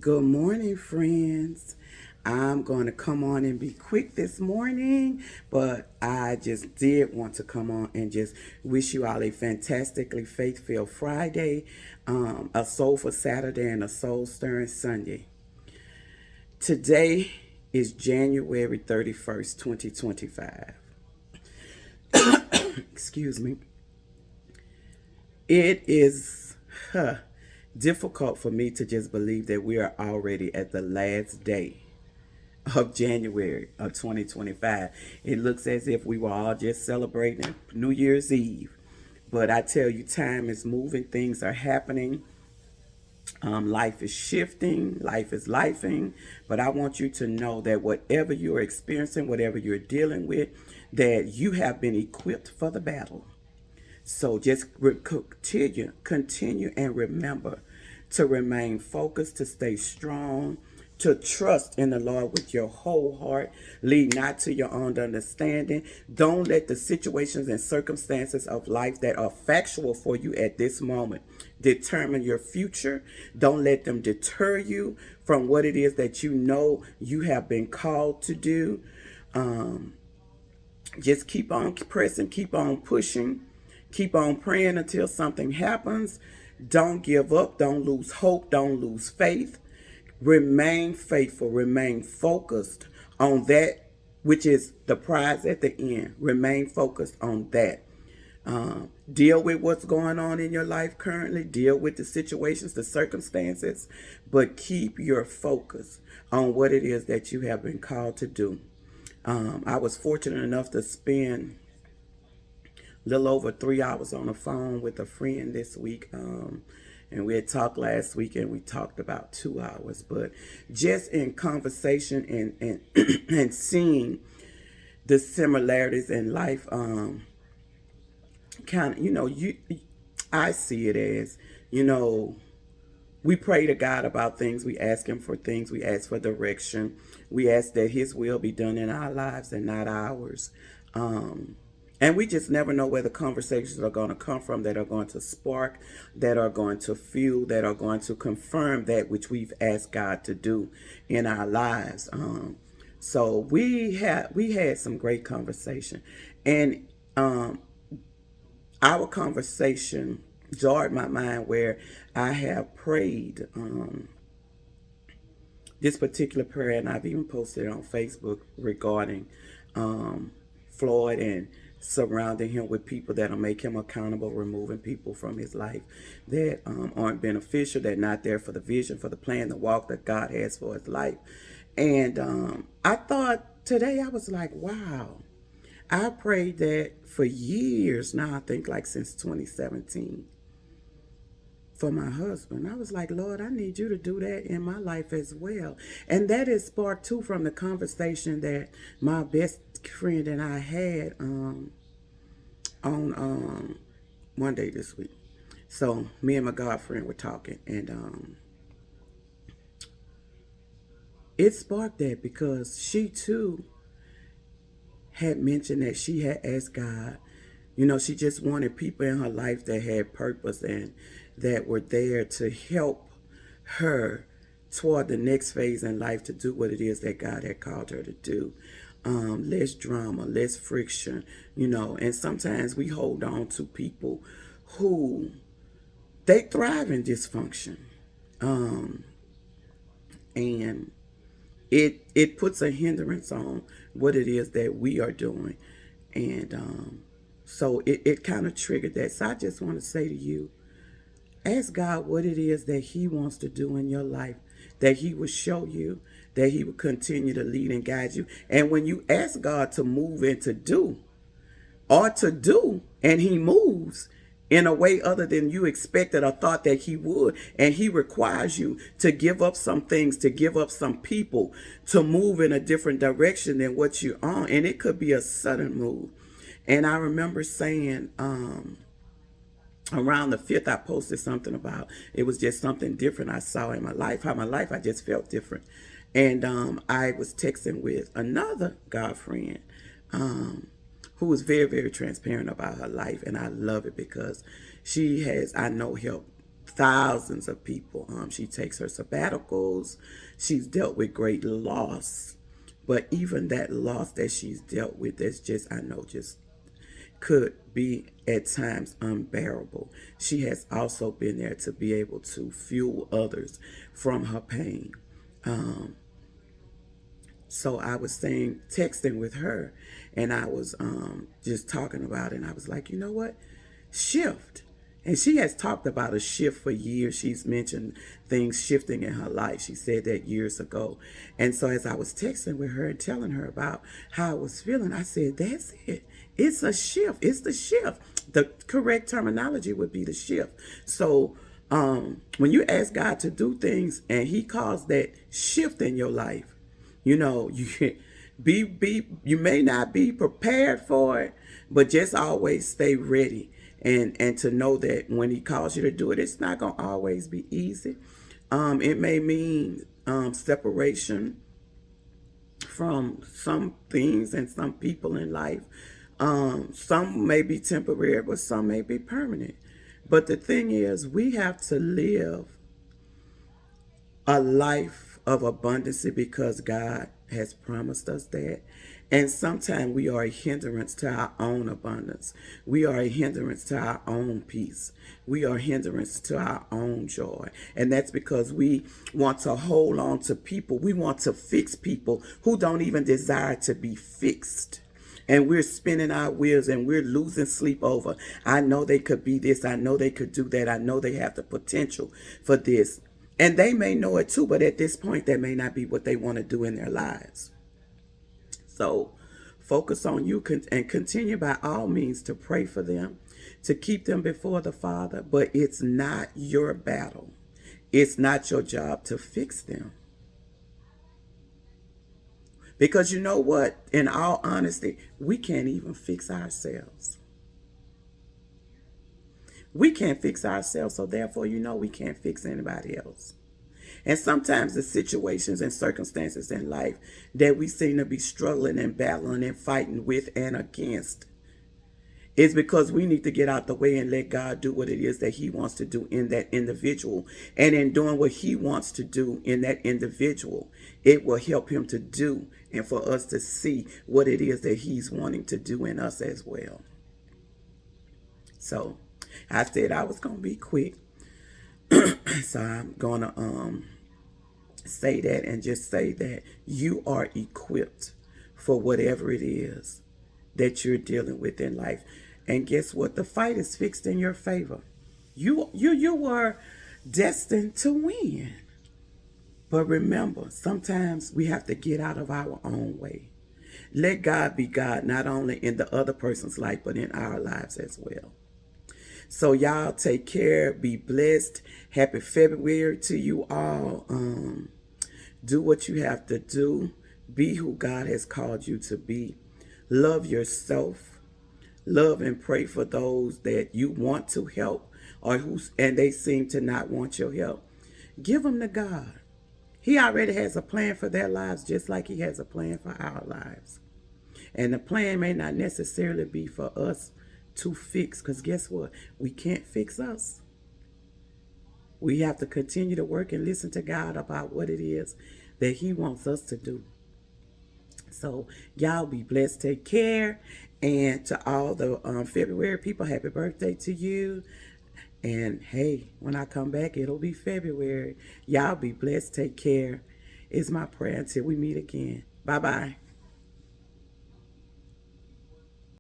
Good morning, friends. I'm going to come on and be quick this morning, but I just did want to come on and just wish you all a fantastically faith-filled Friday, a soulful Saturday, and a soul-stirring Sunday. Today is January 31st, 2025. Excuse me. It is difficult for me to just believe that we are already at the last day of January of 2025. It looks as if we were all just celebrating New Year's Eve. But I tell you, time is moving, things are happening, life is shifting, life is lifing. But I want you to know that whatever you're experiencing, whatever you're dealing with, that you have been equipped for the battle. So just continue and remember to remain focused, to stay strong, to trust in the Lord with your whole heart. Lead not to your own understanding. Don't let the situations and circumstances of life that are factual for you at this moment determine your future. Don't let them deter you from what it is that you know you have been called to do. Just keep on pressing, keep on pushing, keep on praying until something happens. Don't give up, don't lose hope, don't lose faith. Remain faithful, remain focused on that which is the prize at the end. Remain focused on that. Deal with what's going on in your life currently, deal with the situations, the circumstances, but keep your focus on what it is that you have been called to do. I was fortunate enough to spend a little over 3 hours on the phone with a friend this week. And we had talked last week and we talked about 2 hours. But just in conversation and, and seeing the similarities in life, kind of, I see it as, you know, we pray to God about things. We ask Him for things. We ask for direction. We ask that His will be done in our lives and not ours. And we just never know where the conversations are going to come from that are going to spark, that are going to fuel, that are going to confirm that which we've asked God to do in our lives. So we had some great conversation, and our conversation jarred my mind where I have prayed this particular prayer, and I've even posted it on Facebook regarding Floyd and surrounding him with people that'll make him accountable, removing people from his life that aren't beneficial, that not there for the vision, for the plan, the walk that God has for his life. And I thought today, I was like, wow. I prayed that for years now, I think like since 2017, for my husband. I was like, Lord, I need you to do that in my life as well. And that is sparked too from the conversation that my best friend and I had on one day this week. So me and my girlfriend were talking, and it sparked that because she too had mentioned that she had asked God. She just wanted people in her life that had purpose and that were there to help her toward the next phase in life to do what it is that God had called her to do. Less drama, less friction, and sometimes we hold on to people who they thrive in dysfunction. And it puts a hindrance on what it is that we are doing. And so it kind of triggered that. So I just want to say to you, ask God what it is that He wants to do in your life, that He will show you, that He will continue to lead and guide you. And when you ask God to move and to do, and He moves in a way other than you expected or thought that He would, and He requires you to give up some things, to give up some people, to move in a different direction than what you're on. And it could be a sudden move. And I remember saying, around the 5th, I posted something about it was just something different I saw in my life, how my life, I just felt different. And I was texting with another girlfriend who was very, very transparent about her life. And I love it because she has, I know, helped thousands of people. She takes her sabbaticals. She's dealt with great loss. But even that loss that she's dealt with, that's just, I know, just could be at times unbearable. She has also been there to be able to fuel others from her pain. So I was saying, texting with her, and I was just talking about it, and I was like, you know what? Shift. And she has talked about a shift for years. She's mentioned things shifting in her life. She said that years ago. And so as I was texting with her and telling her about how I was feeling, I said, that's it. It's a shift. It's the shift. The correct terminology would be the shift. So when you ask God to do things and he calls that shift in your life, you know, you you may not be prepared for it, but just always stay ready, and to know that when he calls you to do it, it's not gonna always be easy. It may mean separation from some things and some people in life. Some may be temporary, but some may be permanent. But the thing is, we have to live a life of abundance because God has promised us that. And sometimes we are a hindrance to our own abundance. We are a hindrance to our own peace. We are a hindrance to our own joy. And that's because we want to hold on to people. We want to fix people who don't even desire to be fixed. And we're spinning our wheels and we're losing sleep over, I know they could be this. I know they could do that. I know they have the potential for this. And they may know it too, but at this point, that may not be what they want to do in their lives. So focus on you and continue by all means to pray for them, to keep them before the Father. But it's not your battle. It's not your job to fix them. Because you know what? In all honesty, we can't even fix ourselves. We can't fix ourselves, so therefore, you know, we can't fix anybody else. And sometimes the situations and circumstances in life that we seem to be struggling and battling and fighting with and against is because we need to get out the way and let God do what it is that he wants to do in that individual. And in doing what he wants to do in that individual, it will help him to do and for us to see what it is that he's wanting to do in us as well. So I said I was going to be quick. So I'm going to say that and just say that you are equipped for whatever it is that you're dealing with in life. And guess what? The fight is fixed in your favor. You were destined to win. But remember, sometimes we have to get out of our own way. Let God be God, not only in the other person's life, but in our lives as well. So y'all take care. Be blessed. Happy February to you all. Do what you have to do. Be who God has called you to be. Love yourself. Love and pray for those that you want to help and they seem to not want your help. Give them to God. He already has a plan for their lives just like he has a plan for our lives. And the plan may not necessarily be for us to fix, because guess what? We can't fix us. We have to continue to work and listen to God about what it is that he wants us to do. So y'all be blessed. Take care. And to all the February people, happy birthday to you. And hey, when I come back, it'll be February. Y'all be blessed. Take care. It's my prayer until we meet again. Bye-bye.